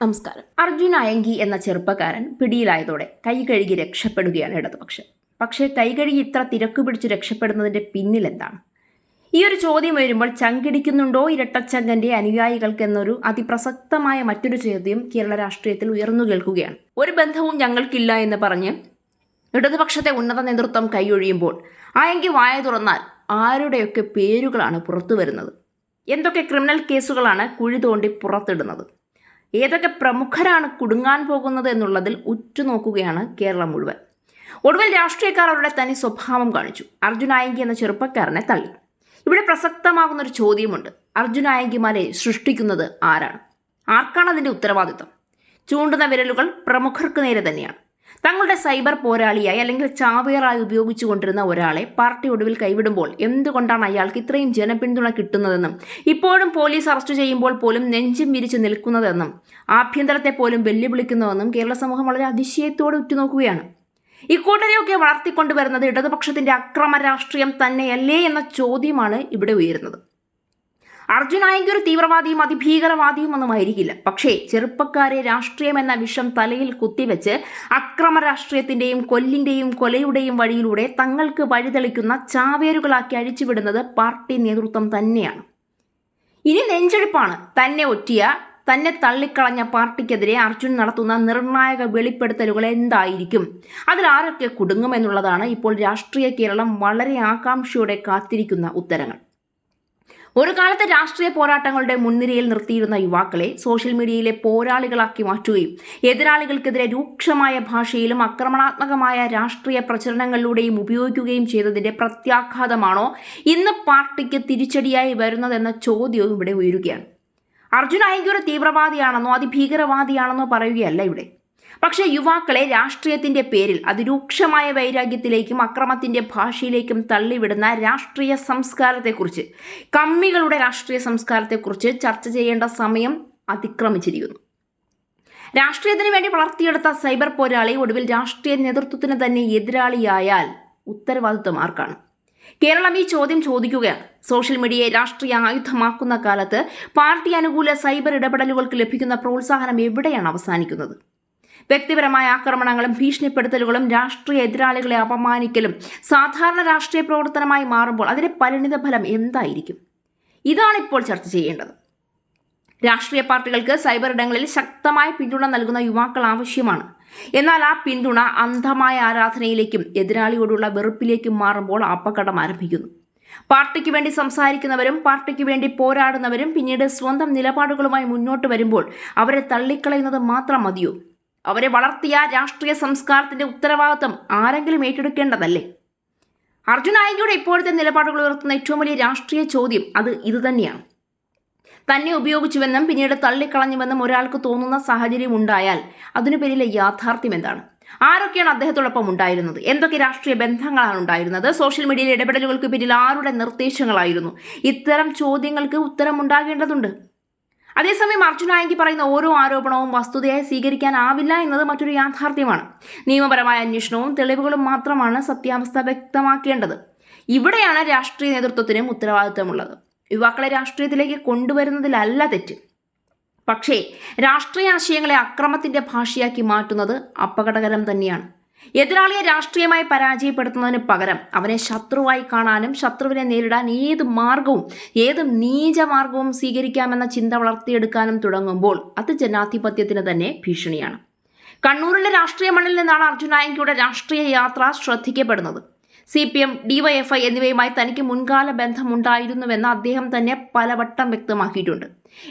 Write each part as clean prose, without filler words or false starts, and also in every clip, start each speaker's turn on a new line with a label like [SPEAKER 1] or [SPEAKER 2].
[SPEAKER 1] നമസ്കാരം. അർജുൻ അയങ്കി എന്ന ചെറുപ്പക്കാരൻ പിടിയിലായതോടെ കൈ കഴുകി രക്ഷപ്പെടുകയാണ് ഇടതുപക്ഷം. പക്ഷേ കൈ കഴുകി ഇത്ര തിരക്ക് പിടിച്ച് രക്ഷപ്പെടുന്നതിന്റെ പിന്നിൽ എന്താണ്? ഈ ഒരു ചോദ്യം വരുമ്പോൾ ചങ്കിടിക്കുന്നുണ്ടോ ഇരട്ടച്ചങ്കന്റെ അനുയായികൾക്ക് എന്നൊരു അതിപ്രസക്തമായ മറ്റൊരു ചോദ്യം കേരള രാഷ്ട്രീയത്തിൽ ഉയർന്നു കേൾക്കുകയാണ്. ഒരു ബന്ധവും ഞങ്ങൾക്കില്ല എന്ന് പറഞ്ഞ് ഇടതുപക്ഷത്തെ ഉന്നത നേതൃത്വം കൈയൊഴിയുമ്പോൾ അയങ്കി വായ തുറന്നാൽ ആരുടെയൊക്കെ പേരുകളാണ് പുറത്തു വരുന്നത്? എന്തൊക്കെ ക്രിമിനൽ കേസുകളാണ് കുഴി തോണ്ടി പുറത്തിടുന്നത്? ഏതൊക്കെ പ്രമുഖരാണ് കുടുങ്ങാൻ പോകുന്നത് എന്നുള്ളതിൽ ഉറ്റുനോക്കുകയാണ് കേരളം മുഴുവൻ. ഒടുവിൽ രാഷ്ട്രീയക്കാർ അവരുടെ തനി സ്വഭാവം കാണിച്ചു. അർജുൻ അയങ്കി എന്ന ചെറുപ്പക്കാരനെ തള്ളി. ഇവിടെ പ്രസക്തമാകുന്ന ഒരു ചോദ്യമുണ്ട്. അർജുൻ അയങ്കിമാരെ സൃഷ്ടിക്കുന്നത് ആരാണ്? ആർക്കാണ് അതിൻ്റെ ഉത്തരവാദിത്വം? ചൂണ്ടുന്ന വിരലുകൾ പ്രമുഖർക്ക് നേരെ തന്നെയാണ്. തങ്ങളുടെ സൈബർ പോരാളിയായി അല്ലെങ്കിൽ ചാവേറായി ഉപയോഗിച്ചു കൊണ്ടിരുന്ന ഒരാളെ പാർട്ടി ഒടുവിൽ കൈവിടുമ്പോൾ എന്തുകൊണ്ടാണ് അയാൾക്ക് ഇത്രയും ജനപിന്തുണ കിട്ടുന്നതെന്നും ഇപ്പോഴും പോലീസ് അറസ്റ്റ് ചെയ്യുമ്പോൾ പോലും നെഞ്ചും വിരിച്ച് നിൽക്കുന്നതെന്നും ആഭ്യന്തരത്തെ പോലും വെല്ലുവിളിക്കുന്നുവെന്നും കേരള സമൂഹം വളരെ അതിശയത്തോടെ ഉറ്റുനോക്കുകയാണ്. ഇക്കൂട്ടരെയൊക്കെ വളർത്തിക്കൊണ്ടുവരുന്നത് ഇടതുപക്ഷത്തിന്റെ അക്രമ രാഷ്ട്രീയം തന്നെയല്ലേ എന്ന ചോദ്യമാണ് ഇവിടെ ഉയരുന്നത്. അർജുൻ അയങ്കി ഒരു തീവ്രവാദിയും അതിഭീകരവാദിയും ഒന്നും ആയിരിക്കില്ല. പക്ഷേ ചെറുപ്പക്കാരെ രാഷ്ട്രീയം എന്ന വിഷം തലയിൽ കുത്തിവെച്ച് അക്രമ രാഷ്ട്രീയത്തിന്റെയും കൊല്ലിന്റെയും കൊലയുടെയും വഴിയിലൂടെ തങ്ങൾക്ക് വഴിതെളിക്കുന്ന ചാവേരുകളാക്കി അഴിച്ചുവിടുന്നത് പാർട്ടി നേതൃത്വം തന്നെയാണ്. ഇനി നെഞ്ചെടുപ്പാണ്. തന്നെ തള്ളിക്കളഞ്ഞ പാർട്ടിക്കെതിരെ അർജുൻ നടത്തുന്ന നിർണായക വെളിപ്പെടുത്തലുകൾ എന്തായിരിക്കും? അതിൽ ആരൊക്കെ കുടുങ്ങുമെന്നുള്ളതാണ് ഇപ്പോൾ രാഷ്ട്രീയ കേരളം വളരെ ആകാംക്ഷയോടെ കാത്തിരിക്കുന്ന ഉത്തരങ്ങൾ. ഒരു കാലത്ത് രാഷ്ട്രീയ പോരാട്ടങ്ങളുടെ മുൻനിരയിൽ നിർത്തിയിരുന്ന യുവാക്കളെ സോഷ്യൽ മീഡിയയിലെ പോരാളികളാക്കി മാറ്റുകയും എതിരാളികൾക്കെതിരെ രൂക്ഷമായ ഭാഷയിലും ആക്രമണാത്മകമായ രാഷ്ട്രീയ പ്രചരണങ്ങളിലൂടെയും ഉപയോഗിക്കുകയും ചെയ്തതിന്റെ പ്രത്യാഘാതമാണോ ഇന്ന് പാർട്ടിക്ക് തിരിച്ചടിയായി വരുന്നതെന്ന ചോദ്യവും ഇവിടെ ഉയരുകയാണ്. അർജുൻ അയങ്കി ഒരു തീവ്രവാദിയാണെന്നോ അതിഭീകരവാദിയാണെന്നോ പറയുകയല്ല ഇവിടെ. പക്ഷേ യുവാക്കളെ രാഷ്ട്രീയത്തിന്റെ പേരിൽ അതിരൂക്ഷമായ വൈരാഗ്യത്തിലേക്കും അക്രമത്തിന്റെ ഭാഷയിലേക്കും തള്ളിവിടുന്ന രാഷ്ട്രീയ സംസ്കാരത്തെക്കുറിച്ച്, കമ്മികളുടെ രാഷ്ട്രീയ സംസ്കാരത്തെക്കുറിച്ച് ചർച്ച ചെയ്യേണ്ട സമയം അതിക്രമിച്ചിരിക്കുന്നു. രാഷ്ട്രീയത്തിന് വേണ്ടി വളർത്തിയെടുത്ത സൈബർ പോരാളി ഒടുവിൽ രാഷ്ട്രീയ നേതൃത്വത്തിന് തന്നെ എതിരാളിയായാൽ ഉത്തരവാദിത്വം ആർക്കാണ്? കേരളം ഈ ചോദ്യം ചോദിക്കുകയാണ്. സോഷ്യൽ മീഡിയയെ രാഷ്ട്രീയ ആയുധമാക്കുന്ന കാലത്ത് പാർട്ടി അനുകൂല സൈബർ ഇടപെടലുകൾക്ക് ലഭിക്കുന്ന പ്രോത്സാഹനം എവിടെയാണ് അവസാനിക്കുന്നത്? വ്യക്തിപരമായ ആക്രമണങ്ങളും ഭീഷണിപ്പെടുത്തലുകളും രാഷ്ട്രീയ എതിരാളികളെ അപമാനിക്കലും സാധാരണ രാഷ്ട്രീയ പ്രവർത്തനമായി മാറുമ്പോൾ അതിന്റെ പരിണിത ഫലം എന്തായിരിക്കും? ഇതാണ് ഇപ്പോൾ ചർച്ച ചെയ്യേണ്ടത്. രാഷ്ട്രീയ പാർട്ടികൾക്ക് സൈബർ ഇടങ്ങളിൽ ശക്തമായ പിന്തുണ നൽകുന്ന യുവാക്കൾ ആവശ്യമാണ്. എന്നാൽ ആ പിന്തുണ അന്ധമായ ആരാധനയിലേക്കും എതിരാളിയോടുള്ള വെറുപ്പിലേക്കും മാറുമ്പോൾ അപകടം ആരംഭിക്കുന്നു. പാർട്ടിക്ക് വേണ്ടി സംസാരിക്കുന്നവരും പാർട്ടിക്ക് വേണ്ടി പോരാടുന്നവരും പിന്നീട് സ്വന്തം നിലപാടുകളുമായി മുന്നോട്ട് വരുമ്പോൾ അവരെ തള്ളിക്കളയുന്നത് മാത്രം മതിയോ? അവരെ വളർത്തിയ രാഷ്ട്രീയ സംസ്കാരത്തിന്റെ ഉത്തരവാദിത്വം ആരെങ്കിലും ഏറ്റെടുക്കേണ്ടതല്ലേ? അർജുൻ അയങ്കിയുടെ ഇപ്പോഴത്തെ നിലപാടുകൾ ഉയർത്തുന്ന ഏറ്റവും വലിയ രാഷ്ട്രീയ ചോദ്യം ഇത് തന്നെയാണ്. തന്നെ ഉപയോഗിച്ചുവെന്നും പിന്നീട് തള്ളിക്കളഞ്ഞുവെന്നും ഒരാൾക്ക് തോന്നുന്ന സാഹചര്യം ഉണ്ടായാൽ അതിനു പിന്നിലെ യാഥാർത്ഥ്യം എന്താണ്? ആരൊക്കെയാണ് അദ്ദേഹത്തോടൊപ്പം ഉണ്ടായിരുന്നത്? എന്തൊക്കെ രാഷ്ട്രീയ ബന്ധങ്ങളാണ് ഉണ്ടായിരുന്നത്? സോഷ്യൽ മീഡിയയിലെ ഇടപെടലുകൾക്ക് പിന്നിൽ ആരുടെ നിർദ്ദേശങ്ങളായിരുന്നു? ഇത്തരം ചോദ്യങ്ങൾക്ക് ഉത്തരം ഉണ്ടാകേണ്ടതുണ്ട്. അതേസമയം അർജുൻ അയങ്കി പറയുന്ന ഓരോ ആരോപണവും വസ്തുതയായി സ്വീകരിക്കാനാവില്ല എന്നത് മറ്റൊരു യാഥാർത്ഥ്യമാണ്. നിയമപരമായ അന്വേഷണവും തെളിവുകളും മാത്രമാണ് സത്യാവസ്ഥ വ്യക്തമാക്കേണ്ടത്. ഇവിടെയാണ് രാഷ്ട്രീയ നേതൃത്വത്തിനും ഉത്തരവാദിത്തമുള്ളത്. യുവാക്കളെ രാഷ്ട്രീയത്തിലേക്ക് കൊണ്ടുവരുന്നതിലല്ല തെറ്റ്. പക്ഷേ രാഷ്ട്രീയ ആശയങ്ങളെ അക്രമത്തിന്റെ ഭാഷയാക്കി മാറ്റുന്നത് അപകടകരം തന്നെയാണ്. എതിരാളിയെ രാഷ്ട്രീയമായി പരാജയപ്പെടുത്തുന്നതിന് പകരം അവനെ ശത്രുവായി കാണാനും ശത്രുവിനെ നേരിടാൻ ഏത് നീചമാർഗവും സ്വീകരിക്കാമെന്ന ചിന്ത വളർത്തിയെടുക്കാനും തുടങ്ങുമ്പോൾ അത് ജനാധിപത്യത്തിന് തന്നെ ഭീഷണിയാണ്. കണ്ണൂരിലെ രാഷ്ട്രീയ മണ്ണിൽ നിന്നാണ് അർജുൻ അയങ്കിയുടെ രാഷ്ട്രീയ യാത്ര ശ്രദ്ധിക്കപ്പെടുന്നത്. CPM, DYFI എന്നിവയുമായി തനിക്ക് മുൻകാല ബന്ധമുണ്ടായിരുന്നുവെന്ന് അദ്ദേഹം തന്നെ പലവട്ടം വ്യക്തമാക്കിയിട്ടുണ്ട്.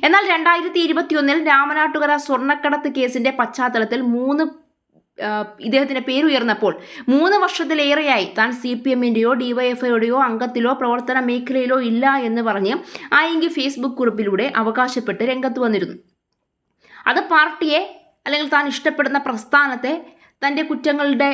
[SPEAKER 1] എന്നാൽ 2021 രാമനാട്ടുകര സ്വർണ്ണക്കടത്ത് കേസിന്റെ പശ്ചാത്തലത്തിൽ ഇദ്ദേഹത്തിന്റെ പേരുയർന്നപ്പോൾ 3 വർഷത്തിലേറെയായി താൻ CPMന്റെയോ DYFIയുടെയോ അംഗത്തിലോ പ്രവർത്തന മേഖലയിലോ ഇല്ല എന്ന് പറഞ്ഞ് അയങ്കി ഫേസ്ബുക്ക് കുറിപ്പിലൂടെ അവകാശപ്പെട്ട് രംഗത്ത് വന്നിരുന്നു. അത് പാർട്ടിയെ അല്ലെങ്കിൽ താൻ ഇഷ്ടപ്പെടുന്ന പ്രസ്ഥാനത്തെ തൻ്റെ കുറ്റങ്ങളുടെ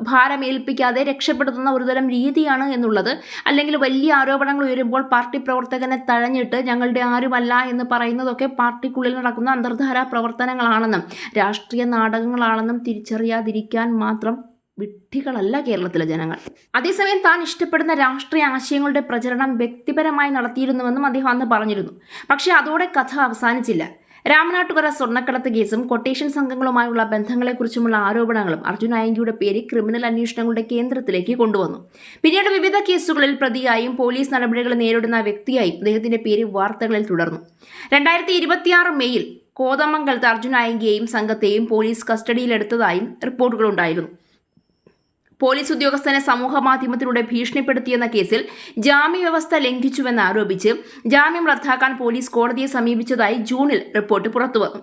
[SPEAKER 1] ഭാരമേൽപ്പിക്കാതെ രക്ഷപ്പെടുത്തുന്ന ഒരുതരം രീതിയാണ് എന്നുള്ളത്, അല്ലെങ്കിൽ വലിയ ആരോപണങ്ങൾ ഉയരുമ്പോൾ പാർട്ടി പ്രവർത്തകനെ തഴഞ്ഞിട്ട് ഞങ്ങളുടെ ആരുമല്ല എന്ന് പറയുന്നതൊക്കെ പാർട്ടിക്കുള്ളിൽ നടക്കുന്ന അന്തർധാരാ പ്രവർത്തനങ്ങളാണെന്നും രാഷ്ട്രീയ നാടകങ്ങളാണെന്നും തിരിച്ചറിയാതിരിക്കാൻ മാത്രം വിഡ്ഢികളല്ല കേരളത്തിലെ ജനങ്ങൾ. അതേസമയം താൻ ഇഷ്ടപ്പെടുന്ന രാഷ്ട്രീയ ആശയങ്ങളുടെ പ്രചരണം വ്യക്തിപരമായി നടത്തിയിരുന്നുവെന്നും അദ്ദേഹം അന്ന് പറഞ്ഞിരുന്നു. പക്ഷേ അതോടെ കഥ അവസാനിച്ചില്ല. രാമനാട്ടുകര സ്വർണ്ണക്കടത്ത് കേസും കൊട്ടേഷൻ സംഘങ്ങളുമായുള്ള ബന്ധങ്ങളെക്കുറിച്ചുമുള്ള ആരോപണങ്ങളും അർജുൻ ആയങ്കിയുടെ പേര് ക്രിമിനൽ അന്വേഷണങ്ങളുടെ കേന്ദ്രത്തിലേക്ക് കൊണ്ടുവന്നു. പിന്നീട് വിവിധ കേസുകളിൽ പ്രതിയായും പോലീസ് നടപടികൾ നേരിടുന്ന വ്യക്തിയായും അദ്ദേഹത്തിന്റെ പേര് വാർത്തകളിൽ തുടർന്നു. 2026 മെയ്യിൽ കോതമംഗലത്ത് അർജുൻ ആയങ്കിയെയും സംഘത്തെയും പോലീസ് കസ്റ്റഡിയിലെടുത്തതായും റിപ്പോർട്ടുകളുണ്ടായിരുന്നു. പോലീസ് ഉദ്യോഗസ്ഥനെ സമൂഹമാധ്യമത്തിലൂടെ ഭീഷണിപ്പെടുത്തിയെന്ന കേസിൽ ജാമ്യവ്യവസ്ഥ ലംഘിച്ചുവെന്ന് ആരോപിച്ച് ജാമ്യം റദ്ദാക്കാൻ പോലീസ് കോടതിയെ സമീപിച്ചതായി ജൂണിൽ റിപ്പോർട്ട് പുറത്തുവന്നു.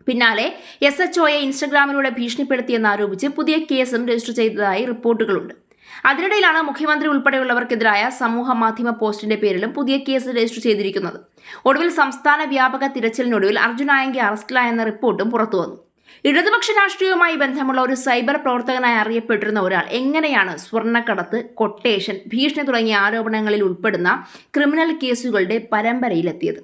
[SPEAKER 1] പിന്നാലെ SHOയെ ഇൻസ്റ്റഗ്രാമിലൂടെ ഭീഷണിപ്പെടുത്തിയെന്നാരോപിച്ച് പുതിയ കേസും രജിസ്റ്റർ ചെയ്തതായി റിപ്പോർട്ടുകളുണ്ട്. അതിനിടയിലാണ് മുഖ്യമന്ത്രി ഉൾപ്പെടെയുള്ളവർക്കെതിരായ സമൂഹ മാധ്യമ പോസ്റ്റിന്റെ പേരിലും പുതിയ കേസ് രജിസ്റ്റർ ചെയ്തിരിക്കുന്നത്. ഒടുവിൽ സംസ്ഥാന വ്യാപക തിരച്ചിലിനൊടുവിൽ അർജുൻ ആയങ്കി അറസ്റ്റിലായെന്ന റിപ്പോർട്ടും പുറത്തുവന്നു. ഇടതുപക്ഷ രാഷ്ട്രീയവുമായി ബന്ധമുള്ള ഒരു സൈബർ പ്രവർത്തകനായി അറിയപ്പെട്ടിരുന്ന ഒരാൾ എങ്ങനെയാണ് സ്വർണ്ണക്കടത്ത്, കൊട്ടേഷൻ, ഭീഷണി തുടങ്ങിയ ആരോപണങ്ങളിൽ ഉൾപ്പെടുന്ന ക്രിമിനൽ കേസുകളുടെ പരമ്പരയിലെത്തിയത്?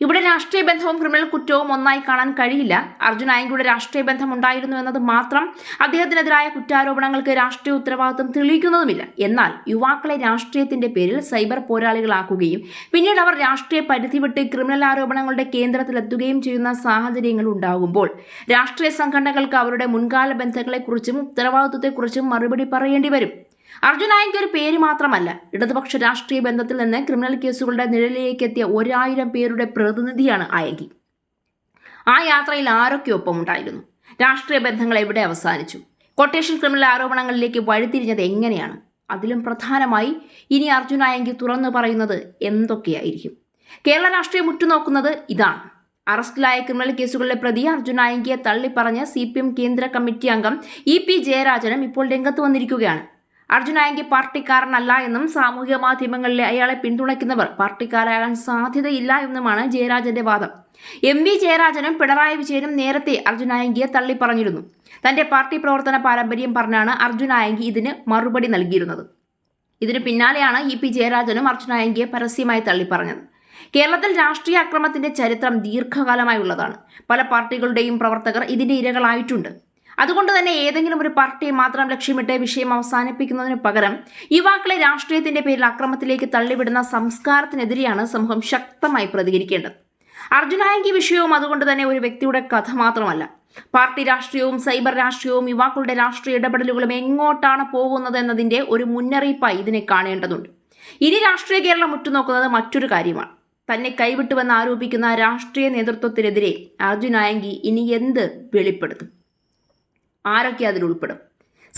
[SPEAKER 1] ഇവിടെ രാഷ്ട്രീയ ബന്ധവും ക്രിമിനൽ കുറ്റവും ഒന്നായി കാണാൻ കഴിയില്ല. അർജുൻ ആയങ്കിയുടെ രാഷ്ട്രീയ ബന്ധം ഉണ്ടായിരുന്നു എന്നത് മാത്രം അദ്ദേഹത്തിനെതിരായ കുറ്റാരോപണങ്ങൾക്ക് രാഷ്ട്രീയ ഉത്തരവാദിത്വം തെളിയിക്കുന്നതുമില്ല. എന്നാൽ യുവാക്കളെ രാഷ്ട്രീയത്തിന്റെ പേരിൽ സൈബർ പോരാളികളാക്കുകയും പിന്നീട് അവർ രാഷ്ട്രീയ പരിധി വിട്ട് ക്രിമിനൽ ആരോപണങ്ങളുടെ കേന്ദ്രത്തിലെത്തുകയും ചെയ്യുന്ന സാഹചര്യങ്ങൾ ഉണ്ടാകുമ്പോൾ രാഷ്ട്രീയ സംഘടനകൾക്ക് അവരുടെ മുൻകാല ബന്ധങ്ങളെക്കുറിച്ചും ഉത്തരവാദിത്വത്തെക്കുറിച്ചും മറുപടി പറയേണ്ടി വരും. അർജുൻ ആയങ്കി ഒരു പേര് മാത്രമല്ല, ഇടതുപക്ഷ രാഷ്ട്രീയ ബന്ധത്തിൽ നിന്ന് ക്രിമിനൽ കേസുകളുടെ നിഴലിലേക്ക് എത്തിയ 1000 പേരുടെ പ്രതിനിധിയാണ് ആയങ്കി. ആ യാത്രയിൽ ആരൊക്കെയൊപ്പം ഉണ്ടായിരുന്നു? രാഷ്ട്രീയ ബന്ധങ്ങൾ എവിടെ അവസാനിച്ചു? കൊട്ടേഷൻ ക്രിമിനൽ ആരോപണങ്ങളിലേക്ക് വഴിതിരിഞ്ഞത് എങ്ങനെയാണ്? അതിലും പ്രധാനമായി ഇനി അർജുൻ ആയങ്കി തുറന്നു പറയുന്നത് എന്തൊക്കെയായിരിക്കും? കേരള രാഷ്ട്രീയം ഉറ്റുനോക്കുന്നത് ഇതാണ്. അറസ്റ്റിലായ ക്രിമിനൽ കേസുകളിലെ പ്രതി അർജുൻ ആയങ്കിയെ തള്ളിപ്പറഞ്ഞ് CPM കേന്ദ്ര കമ്മിറ്റി അംഗം EP ജയരാജനും ഇപ്പോൾ രംഗത്ത് വന്നിരിക്കുകയാണ്. അർജുൻ ആയങ്കി പാർട്ടിക്കാരനല്ല എന്നും സാമൂഹിക മാധ്യമങ്ങളിലെ അയാളെ പിന്തുണയ്ക്കുന്നവർ പാർട്ടിക്കാരാകാൻ സാധ്യതയില്ല എന്നുമാണ് ജയരാജന്റെ വാദം. MV ജയരാജനും പിണറായി വിജയനും നേരത്തെ അർജുൻ ആയങ്കിയെ തള്ളിപ്പറഞ്ഞിരുന്നു. തന്റെ പാർട്ടി പ്രവർത്തന പാരമ്പര്യം പറഞ്ഞാണ് അർജുൻ ആയങ്കി ഇതിന് മറുപടി നൽകിയിരുന്നത്. ഇതിനു പിന്നാലെയാണ് EP ജയരാജനും അർജുൻ ആയങ്കിയെ പരസ്യമായി തള്ളിപ്പറഞ്ഞത്. കേരളത്തിൽ രാഷ്ട്രീയ അക്രമത്തിന്റെ ചരിത്രം ദീർഘകാലമായുള്ളതാണ്. പല പാർട്ടികളുടെയും പ്രവർത്തകർ ഇതിന്റെ ഇരകളായിട്ടുണ്ട്. അതുകൊണ്ട് തന്നെ ഏതെങ്കിലും ഒരു പാർട്ടിയെ മാത്രം ലക്ഷ്യമിട്ട് വിഷയം അവസാനിപ്പിക്കുന്നതിന് പകരം യുവാക്കളെ രാഷ്ട്രീയത്തിന്റെ പേരിൽ അക്രമത്തിലേക്ക് തള്ളിവിടുന്ന സംസ്കാരത്തിനെതിരെയാണ് സമൂഹം ശക്തമായി പ്രതികരിക്കേണ്ടത്. അർജുൻ ആയങ്കി വിഷയവും അതുകൊണ്ട് തന്നെ ഒരു വ്യക്തിയുടെ കഥ മാത്രമല്ല. പാർട്ടി രാഷ്ട്രീയവും സൈബർ രാഷ്ട്രീയവും യുവാക്കളുടെ രാഷ്ട്രീയ ഇടപെടലുകളും എങ്ങോട്ടാണ് പോകുന്നത് എന്നതിന്റെ ഒരു മുന്നറിയിപ്പായി ഇതിനെ കാണേണ്ടതുണ്ട്. ഇനി രാഷ്ട്രീയ കേരളം ഉറ്റുനോക്കുന്നത് മറ്റൊരു കാര്യമാണ്. തന്നെ കൈവിട്ടുവെന്ന് ആരോപിക്കുന്ന രാഷ്ട്രീയ നേതൃത്വത്തിനെതിരെ അർജുൻ ആയങ്കി ഇനി എന്ത് വെളിപ്പെടുത്തും? ആരൊക്കെ അതിൽ ഉൾപ്പെടും?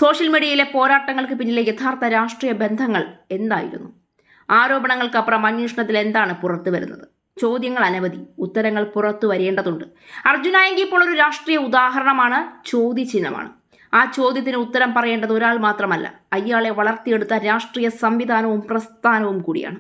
[SPEAKER 1] സോഷ്യൽ മീഡിയയിലെ പോരാട്ടങ്ങൾക്ക് പിന്നിലെ യഥാർത്ഥ രാഷ്ട്രീയ ബന്ധങ്ങൾ എന്തായിരുന്നു? ആരോപണങ്ങൾക്കപ്പുറം അന്വേഷണത്തിൽ എന്താണ് പുറത്തു വരുന്നത്? ചോദ്യങ്ങൾ അനവധി, ഉത്തരങ്ങൾ പുറത്തു വരേണ്ടതുണ്ട്. അർജുൻ ആയങ്കി ഇപ്പോൾ ഒരു രാഷ്ട്രീയ ഉദാഹരണമാണ്, ചോദ്യചിഹ്നമാണ്. ആ ചോദ്യത്തിന് ഉത്തരം പറയേണ്ടത് ഒരാൾ മാത്രമല്ല, അയാളെ വളർത്തിയെടുത്ത രാഷ്ട്രീയ സംവിധാനവും പ്രസ്ഥാനവും കൂടിയാണ്.